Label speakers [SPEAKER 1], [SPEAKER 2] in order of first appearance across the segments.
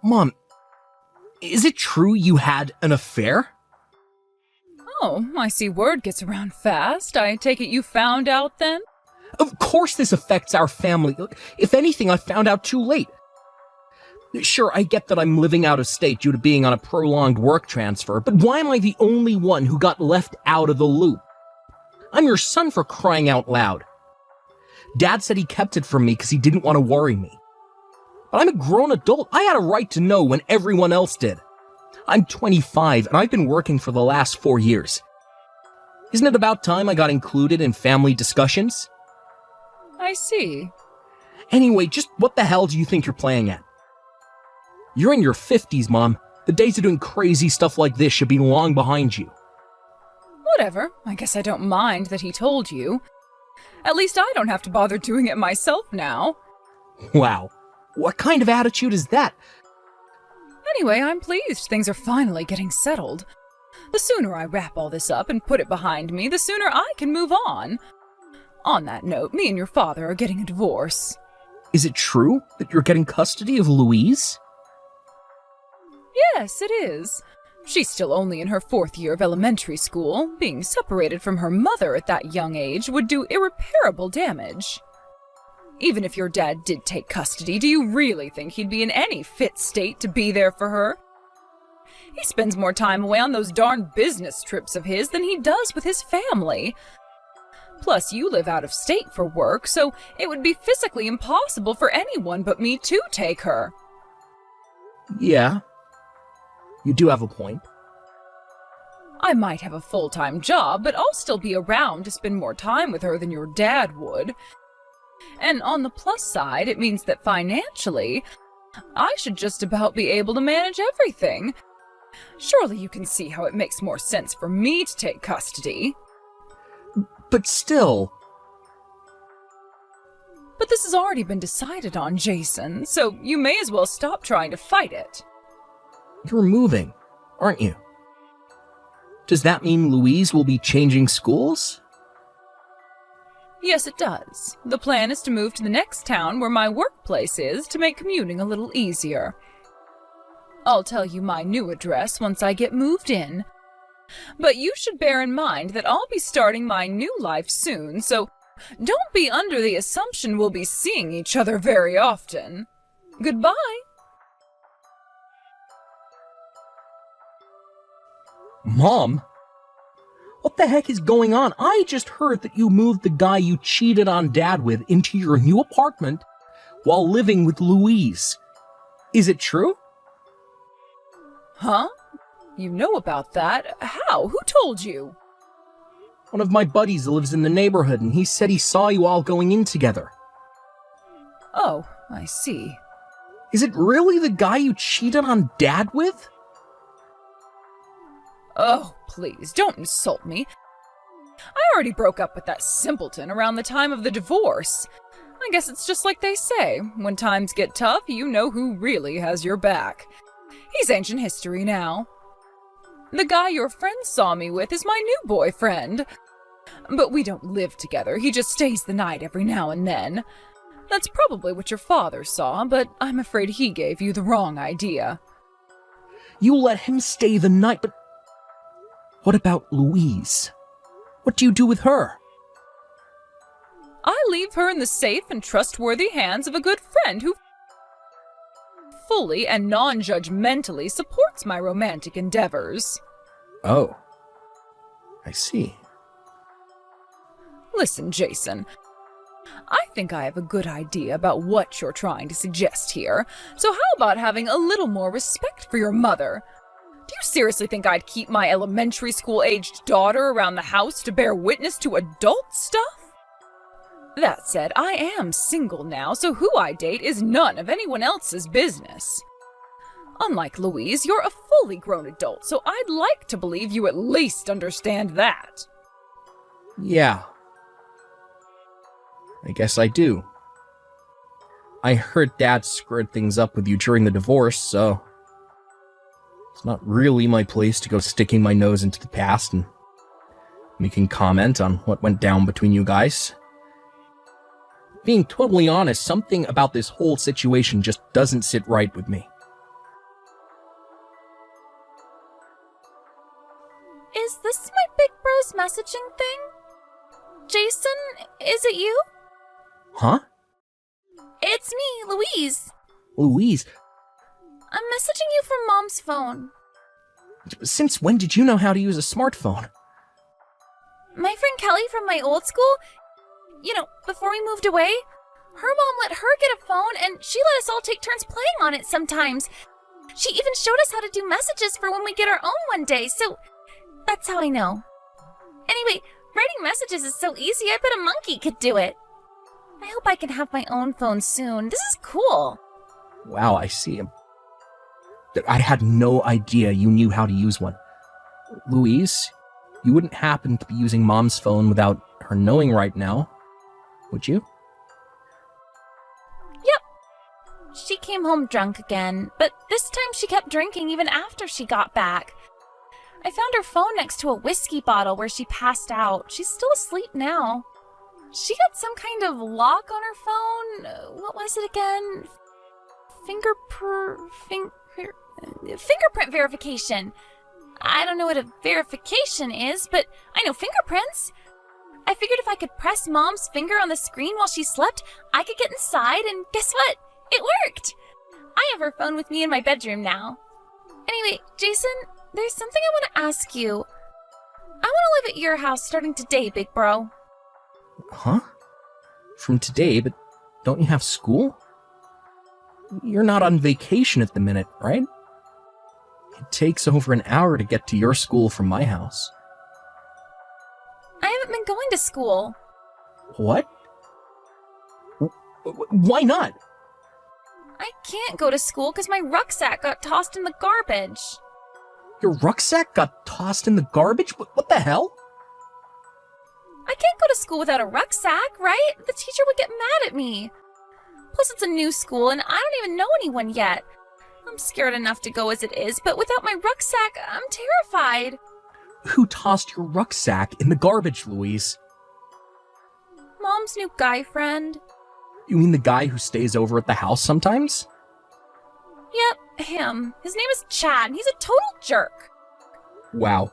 [SPEAKER 1] Mom, is it true you had an affair?
[SPEAKER 2] Oh, I see word gets around fast. I take it you found out then?
[SPEAKER 1] Of course this affects our family. If anything, I found out too late. Sure, I get that I'm living out of state due to being on a prolonged work transfer, but why am I the only one who got left out of the loop? I'm your son, for crying out loud. Dad said he kept it from me because he didn't want to worry me. But I'm a grown adult. I had a right to know when everyone else did. I'm 25 and I've been working for the last 4 years. Isn't it about time I got included in family discussions?
[SPEAKER 2] I see.
[SPEAKER 1] Anyway, just what the hell do you think you're playing at? You're in your 50s, Mom. The days of doing crazy stuff like this should be long behind you.
[SPEAKER 2] Whatever. I guess I don't mind that he told you. At least I don't have to bother doing it myself now.
[SPEAKER 1] Wow. What kind of attitude is that?
[SPEAKER 2] Anyway, I'm pleased things are finally getting settled. The sooner I wrap all this up and put it behind me, the sooner I can move on. On that note, me and your father are getting a divorce.
[SPEAKER 1] Is it true that you're getting custody of Louise?
[SPEAKER 2] Yes, it is. She's still only in her 4th year of elementary school. Being separated from her mother at that young age would do irreparable damage. Even if your dad did take custody, do you really think he'd be in any fit state to be there for her? He spends more time away on those darn business trips of his than he does with his family. Plus, you live out of state for work, so it would be physically impossible for anyone but me to take her.
[SPEAKER 1] Yeah. You do have a point.
[SPEAKER 2] I might have a full-time job, but I'll still be around to spend more time with her than your dad would. And on the plus side, it means that financially, I should just about be able to manage everything. Surely you can see how it makes more sense for me to take custody.
[SPEAKER 1] But still...
[SPEAKER 2] But this has already been decided on, Jason, so you may as well stop trying to fight it.
[SPEAKER 1] You're moving, aren't you? Does that mean Louise will be changing schools?
[SPEAKER 2] Yes, it does. The plan is to move to the next town where my workplace is to make commuting a little easier. I'll tell you my new address once I get moved in. But you should bear in mind that I'll be starting my new life soon, so don't be under the assumption we'll be seeing each other very often. Goodbye.
[SPEAKER 1] Mom? What the heck is going on? I just heard that you moved the guy you cheated on Dad with into your new apartment while living with Louise. Is it true?
[SPEAKER 2] Huh? You know about that? How? Who told you?
[SPEAKER 1] One of my buddies lives in the neighborhood, and he said he saw you all going in together.
[SPEAKER 2] Oh, I see.
[SPEAKER 1] Is it really the guy you cheated on Dad with?
[SPEAKER 2] Oh, please, don't insult me. I already broke up with that simpleton around the time of the divorce. I guess it's just like they say, when times get tough, you know who really has your back. He's ancient history now. The guy your friend saw me with is my new boyfriend. But we don't live together, he just stays the night every now and then. That's probably what your father saw, but I'm afraid he gave you the wrong idea.
[SPEAKER 1] You let him stay the night, but... What about Louise? What do you do with her?
[SPEAKER 2] I leave her in the safe and trustworthy hands of a good friend who fully and non-judgmentally supports my romantic endeavors.
[SPEAKER 1] Oh. I see.
[SPEAKER 2] Listen, Jason. I think I have a good idea about what you're trying to suggest here, so how about having a little more respect for your mother? Do you seriously think I'd keep my elementary school-aged daughter around the house to bear witness to adult stuff? That said, I am single now, so who I date is none of anyone else's business. Unlike Louise, you're a fully grown adult, so I'd like to believe you at least understand that.
[SPEAKER 1] Yeah. I guess I do. I heard Dad screwed things up with you during the divorce, so... It's not really my place to go sticking my nose into the past and making comment on what went down between you guys. Being totally honest, something about this whole situation just doesn't sit right with me.
[SPEAKER 2] messaging thing? Jason, is it you?
[SPEAKER 1] Huh?
[SPEAKER 2] It's me, Louise.
[SPEAKER 1] Louise,
[SPEAKER 2] I'm messaging you from Mom's phone.
[SPEAKER 1] since when did you know how to use a smartphone?
[SPEAKER 2] My friend Kelly from my old school, before we moved away, her mom let her get a phone and she let us all take turns playing on it sometimes. She even showed us how to do messages for when we get our own one day, so that's how I know. Anyway, writing messages is so easy, I bet a monkey could do it. I hope I can have my own phone soon. This is cool.
[SPEAKER 1] Wow, I see. I had no idea you knew how to use one. Louise, you wouldn't happen to be using Mom's phone without her knowing right now, would you?
[SPEAKER 2] Yep. She came home drunk again, but this time she kept drinking even after she got back. I found her phone next to a whiskey bottle where she passed out. She's still asleep now. She had some kind of lock on her phone. What was it again? Fingerprint verification. I don't know what a verification is, but I know fingerprints. I figured if I could press Mom's finger on the screen while she slept, I could get inside, and guess what? It worked! I have her phone with me in my bedroom now. Anyway, Jason, there's something I want to ask you. I want to live at your house starting today, big bro.
[SPEAKER 1] Huh? From today, but don't you have school? You're not on vacation at the minute, right? It takes over an hour to get to your school from my house.
[SPEAKER 2] I haven't been going to school.
[SPEAKER 1] What? Why not?
[SPEAKER 2] I can't go to school because my rucksack got tossed in the garbage.
[SPEAKER 1] Your rucksack got tossed in the garbage? What the hell?
[SPEAKER 2] I can't go to school without a rucksack, right? The teacher would get mad at me. Plus, it's a new school, and I don't even know anyone yet. I'm scared enough to go as it is, but without my rucksack, I'm terrified.
[SPEAKER 1] Who tossed your rucksack in the garbage, Louise?
[SPEAKER 2] Mom's new guy friend.
[SPEAKER 1] You mean the guy who stays over at the house sometimes?
[SPEAKER 2] Yep, him. His name is Chad, and he's a total jerk.
[SPEAKER 1] Wow.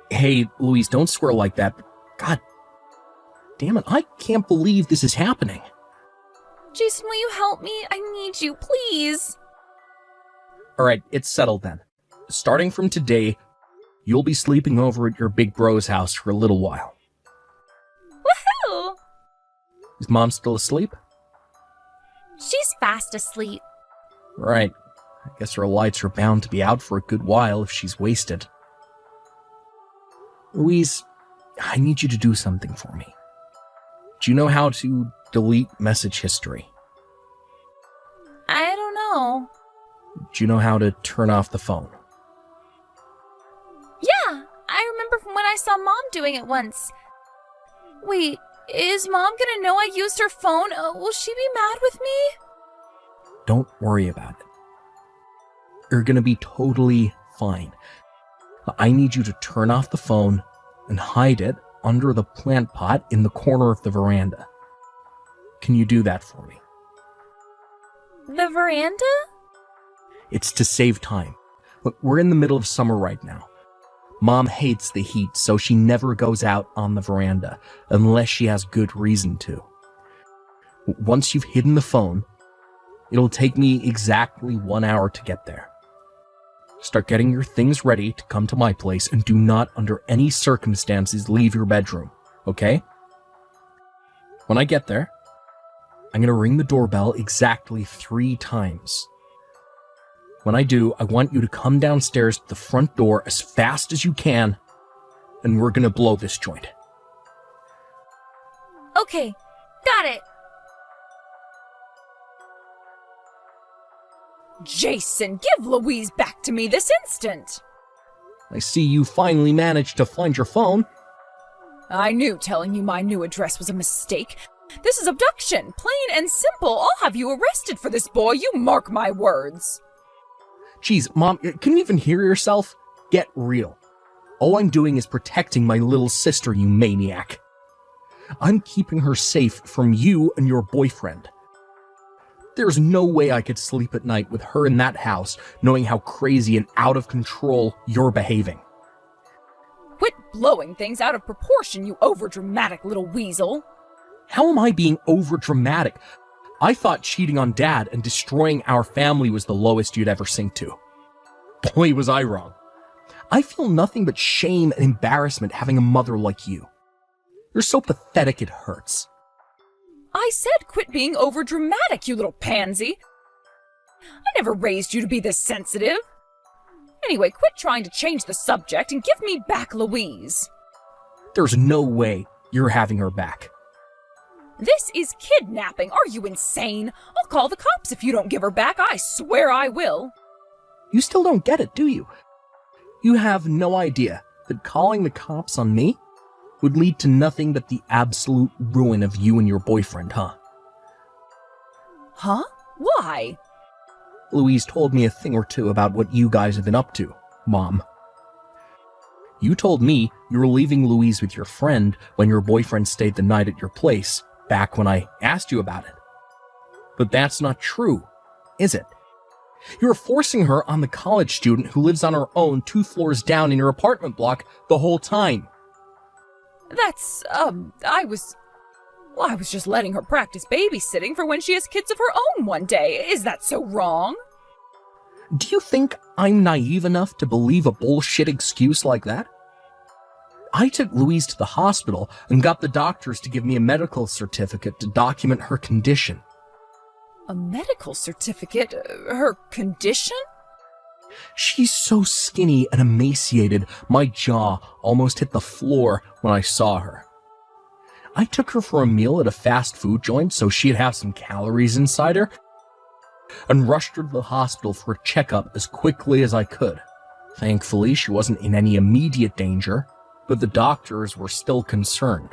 [SPEAKER 1] Hey, Louise, don't swear like that. God damn it, I can't believe this is happening.
[SPEAKER 2] Jason, will you help me? I need you, please.
[SPEAKER 1] Alright, it's settled then. Starting from today, you'll be sleeping over at your big bro's house for a little while.
[SPEAKER 2] Woohoo!
[SPEAKER 1] Is Mom still asleep?
[SPEAKER 2] She's fast asleep.
[SPEAKER 1] Right. I guess her lights are bound to be out for a good while if she's wasted. Louise, I need you to do something for me. Do you know how to delete message history?
[SPEAKER 2] I don't know.
[SPEAKER 1] Do you know how to turn off the phone?
[SPEAKER 2] Yeah, I remember from when I saw Mom doing it once. Wait, is Mom gonna know I used her phone? Will she be mad with me?
[SPEAKER 1] Don't worry about it. You're gonna be totally fine. I need you to turn off the phone and hide it under the plant pot in the corner of the veranda. Can you do that for me?
[SPEAKER 2] The veranda?
[SPEAKER 1] It's to save time. Look, we're in the middle of summer right now. Mom hates the heat, so she never goes out on the veranda unless she has good reason to. Once you've hidden the phone, it'll take me exactly 1 hour to get there. Start getting your things ready to come to my place, and do not under any circumstances leave your bedroom, okay? When I get there, I'm gonna ring the doorbell exactly 3 times. When I do, I want you to come downstairs to the front door as fast as you can, and we're gonna blow this joint.
[SPEAKER 2] Okay, got it. Jason, give Louise back to me this instant.
[SPEAKER 1] I see you finally managed to find your phone.
[SPEAKER 2] I knew telling you my new address was a mistake. This is abduction, plain and simple. I'll have you arrested for this, boy. You mark my words.
[SPEAKER 1] Jeez, Mom, can you even hear yourself? Get real. All I'm doing is protecting my little sister, you maniac. I'm keeping her safe from you and your boyfriend. There's no way I could sleep at night with her in that house, knowing how crazy and out of control you're behaving.
[SPEAKER 2] Quit blowing things out of proportion, you overdramatic little weasel.
[SPEAKER 1] How am I being overdramatic? I thought cheating on Dad and destroying our family was the lowest you'd ever sink to. Boy, was I wrong. I feel nothing but shame and embarrassment having a mother like you. You're so pathetic it hurts.
[SPEAKER 2] I said quit being overdramatic, you little pansy. I never raised you to be this sensitive. Anyway, quit trying to change the subject and give me back Louise.
[SPEAKER 1] There's no way you're having her back.
[SPEAKER 2] This is kidnapping. Are you insane? I'll call the cops if you don't give her back. I swear I will.
[SPEAKER 1] You still don't get it, do you? You have no idea that calling the cops on me would lead to nothing but the absolute ruin of you and your boyfriend, huh?
[SPEAKER 2] Huh? Why?
[SPEAKER 1] Louise told me a thing or two about what you guys have been up to, Mom. You told me you were leaving Louise with your friend when your boyfriend stayed the night at your place, back when I asked you about it. But that's not true, is it? You're forcing her on the college student who lives on her own 2 floors down in your apartment block the whole time.
[SPEAKER 2] I was just letting her practice babysitting for when she has kids of her own one day. Is that so wrong?
[SPEAKER 1] Do you think I'm naive enough to believe a bullshit excuse like that? I took Louise to the hospital and got the doctors to give me a medical certificate to document her condition.
[SPEAKER 2] A medical certificate? Her condition?
[SPEAKER 1] She's so skinny and emaciated, my jaw almost hit the floor when I saw her. I took her for a meal at a fast food joint so she'd have some calories inside her, and rushed her to the hospital for a checkup as quickly as I could. Thankfully, she wasn't in any immediate danger, but the doctors were still concerned.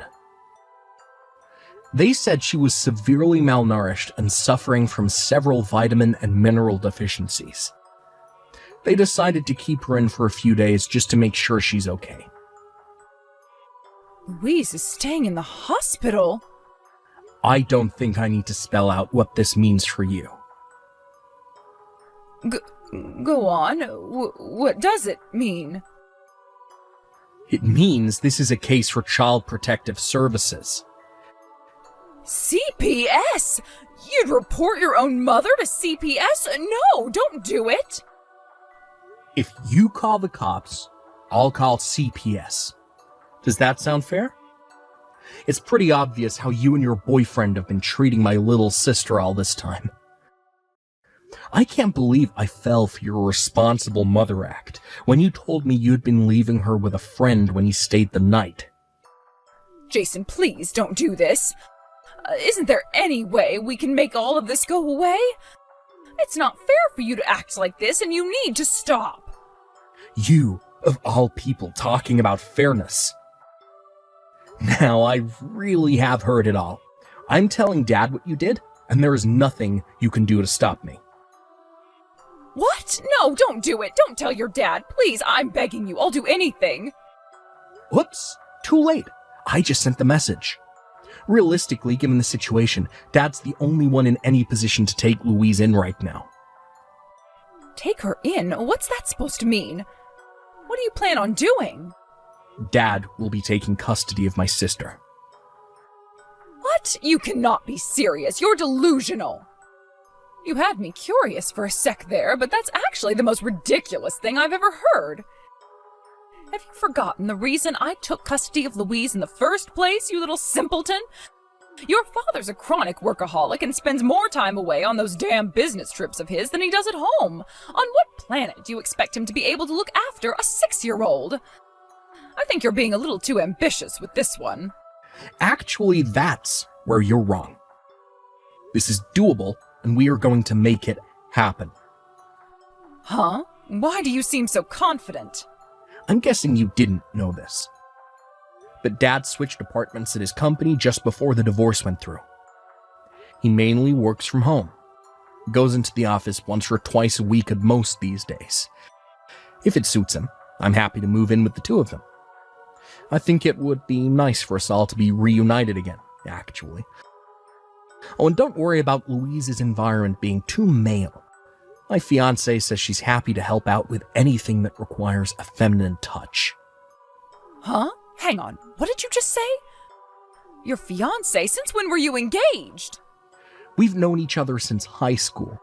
[SPEAKER 1] They said she was severely malnourished and suffering from several vitamin and mineral deficiencies. They decided to keep her in for a few days just to make sure she's okay.
[SPEAKER 2] Louise is staying in the hospital?
[SPEAKER 1] I don't think I need to spell out what this means for you.
[SPEAKER 2] Go on. What does it mean?
[SPEAKER 1] It means this is a case for Child Protective Services.
[SPEAKER 2] CPS? You'd report your own mother to CPS? No, don't do it!
[SPEAKER 1] If you call the cops, I'll call CPS. Does that sound fair? It's pretty obvious how you and your boyfriend have been treating my little sister all this time. I can't believe I fell for your responsible mother act when you told me you'd been leaving her with a friend when he stayed the night.
[SPEAKER 2] Jason, please don't do this. Isn't there any way we can make all of this go away? It's not fair for you to act like this, and you need to stop.
[SPEAKER 1] You, of all people, talking about fairness. Now, I really have heard it all. I'm telling Dad what you did, and there is nothing you can do to stop me.
[SPEAKER 2] What? No, don't do it. Don't tell your dad. Please, I'm begging you. I'll do anything.
[SPEAKER 1] Whoops, too late. I just sent the message. Realistically, given the situation, Dad's the only one in any position to take Louise in right now.
[SPEAKER 2] Take her in? What's that supposed to mean? What do you plan on doing?
[SPEAKER 1] Dad will be taking custody of my sister.
[SPEAKER 2] What? You cannot be serious. You're delusional. You had me curious for a sec there, but that's actually the most ridiculous thing I've ever heard. Have you forgotten the reason I took custody of Louise in the first place, you little simpleton? Your father's a chronic workaholic and spends more time away on those damn business trips of his than he does at home. On what planet do you expect him to be able to look after a 6-year-old? I think you're being a little too ambitious with this one.
[SPEAKER 1] Actually, that's where you're wrong. This is doable, and we are going to make it happen.
[SPEAKER 2] Huh? Why do you seem so confident?
[SPEAKER 1] I'm guessing you didn't know this. But Dad switched apartments at his company just before the divorce went through. He mainly works from home. Goes into the office once or twice a week at most these days. If it suits him, I'm happy to move in with the two of them. I think it would be nice for us all to be reunited again, actually. Oh, and don't worry about Louise's environment being too male. My fiancée says she's happy to help out with anything that requires a feminine touch.
[SPEAKER 2] Huh? Hang on, what did you just say? Your fiancé? Since when were you engaged?
[SPEAKER 1] We've known each other since high school,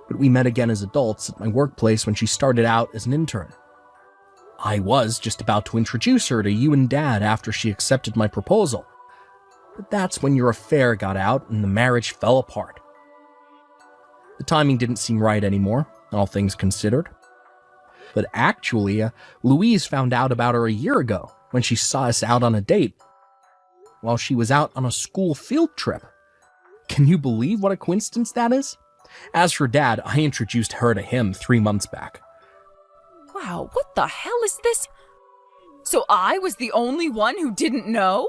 [SPEAKER 1] but we met again as adults at my workplace when she started out as an intern. I was just about to introduce her to you and Dad after she accepted my proposal, but that's when your affair got out and the marriage fell apart. The timing didn't seem right anymore, all things considered. But actually, Louise found out about her a year ago when she saw us out on a date, while she was out on a school field trip. Can you believe what a coincidence that is? As for Dad, I introduced her to him 3 months back.
[SPEAKER 2] Wow, what the hell is this? So I was the only one who didn't know?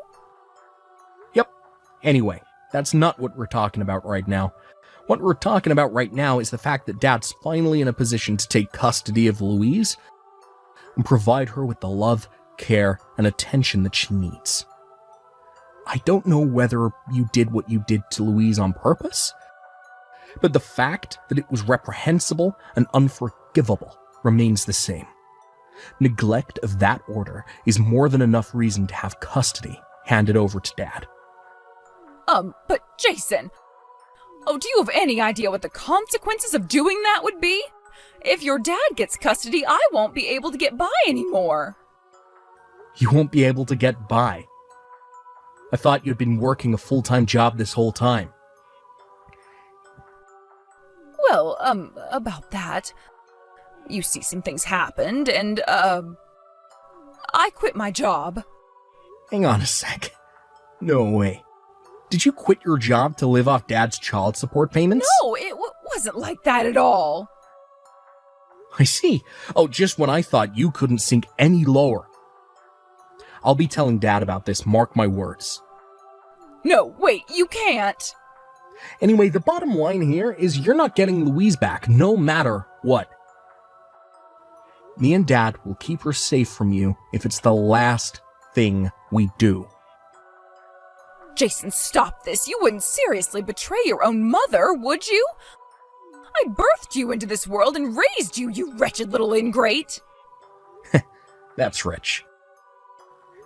[SPEAKER 1] Yep. Anyway, that's not what we're talking about right now. What we're talking about right now is the fact that Dad's finally in a position to take custody of Louise and provide her with the love, care, and attention that she needs. I don't know whether you did what you did to Louise on purpose, but the fact that it was reprehensible and unforgivable remains the same. Neglect of that order is more than enough reason to have custody handed over to Dad.
[SPEAKER 2] But Jason... Oh, do you have any idea what the consequences of doing that would be? If your dad gets custody, I won't be able to get by anymore.
[SPEAKER 1] You won't be able to get by. I thought you'd been working a full-time job this whole time.
[SPEAKER 2] Well, about that. You see, some things happened, and, I quit my job.
[SPEAKER 1] Hang on a sec. No way. Did you quit your job to live off Dad's child support payments?
[SPEAKER 2] No, it wasn't like that at all.
[SPEAKER 1] I see. Oh, just when I thought you couldn't sink any lower. I'll be telling Dad about this, mark my words.
[SPEAKER 2] No, wait, you can't.
[SPEAKER 1] Anyway, the bottom line here is you're not getting Louise back, no matter what. Me and Dad will keep her safe from you if it's the last thing we do.
[SPEAKER 2] Jason, stop this. You wouldn't seriously betray your own mother, would you? I birthed you into this world and raised you, you wretched little ingrate.
[SPEAKER 1] That's rich.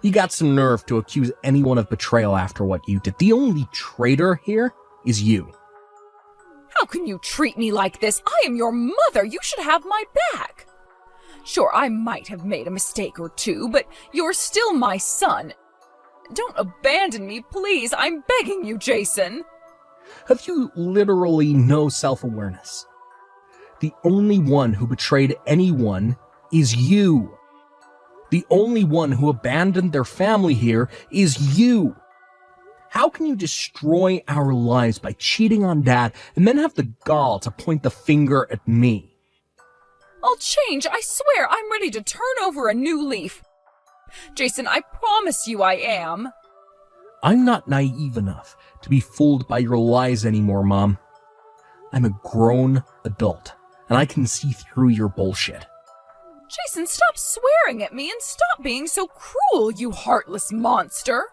[SPEAKER 1] You got some nerve to accuse anyone of betrayal after what you did. The only traitor here is you.
[SPEAKER 2] How can you treat me like this? I am your mother. You should have my back. Sure, I might have made a mistake or two, but you're still my son. Don't abandon me, please. I'm begging you, Jason.
[SPEAKER 1] Have you literally no self-awareness? The only one who betrayed anyone is you. The only one who abandoned their family here is you. How can you destroy our lives by cheating on Dad and then have the gall to point the finger at me?
[SPEAKER 2] I'll change. I swear I'm ready to turn over a new leaf. Jason, I promise you I am.
[SPEAKER 1] I'm not naive enough to be fooled by your lies anymore, Mom. I'm a grown adult, and I can see through your bullshit.
[SPEAKER 2] Jason, stop swearing at me and stop being so cruel, you heartless monster.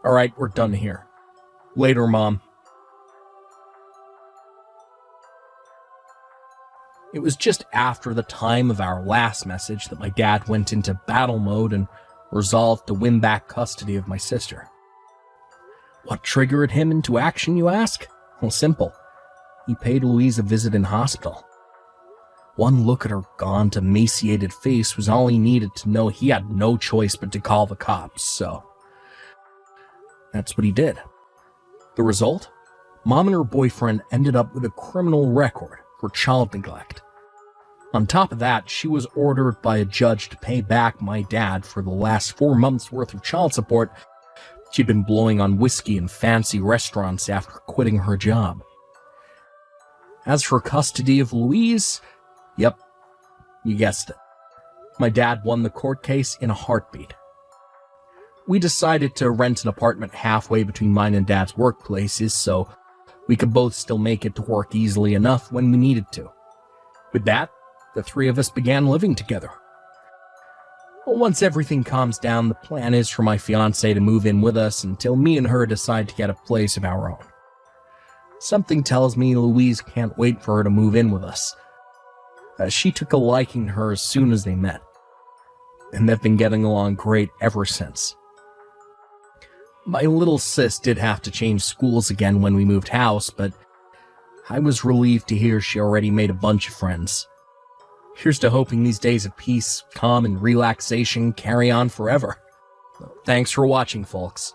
[SPEAKER 1] All right, we're done here. Later, Mom. It was just after the time of our last message that my dad went into battle mode and resolved to win back custody of my sister. What triggered him into action, you ask? Well, simple. He paid Louise a visit in hospital. One look at her gaunt, emaciated face was all he needed to know he had no choice but to call the cops, so that's what he did. The result? Mom and her boyfriend ended up with a criminal record for child neglect. On top of that, she was ordered by a judge to pay back my dad for the last 4 months' worth of child support she'd been blowing on whiskey in fancy restaurants after quitting her job. As for custody of Louise, yep, you guessed it. My dad won the court case in a heartbeat. We decided to rent an apartment halfway between mine and Dad's workplaces so we could both still make it to work easily enough when we needed to. With that, the three of us began living together. Well, once everything calms down, the plan is for my fiancé to move in with us until me and her decide to get a place of our own. Something tells me Louise can't wait for her to move in with us. She took a liking to her as soon as they met. and they've been getting along great ever since. My little sis did have to change schools again when we moved house, but I was relieved to hear she already made a bunch of friends. Here's to hoping these days of peace, calm, and relaxation carry on forever. Thanks for watching, folks.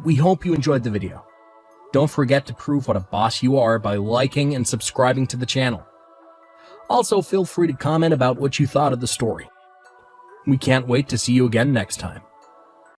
[SPEAKER 1] We hope you enjoyed the video. Don't forget to prove what a boss you are by liking and subscribing to the channel. Also, feel free to comment about what you thought of the story. We can't wait to see you again next time.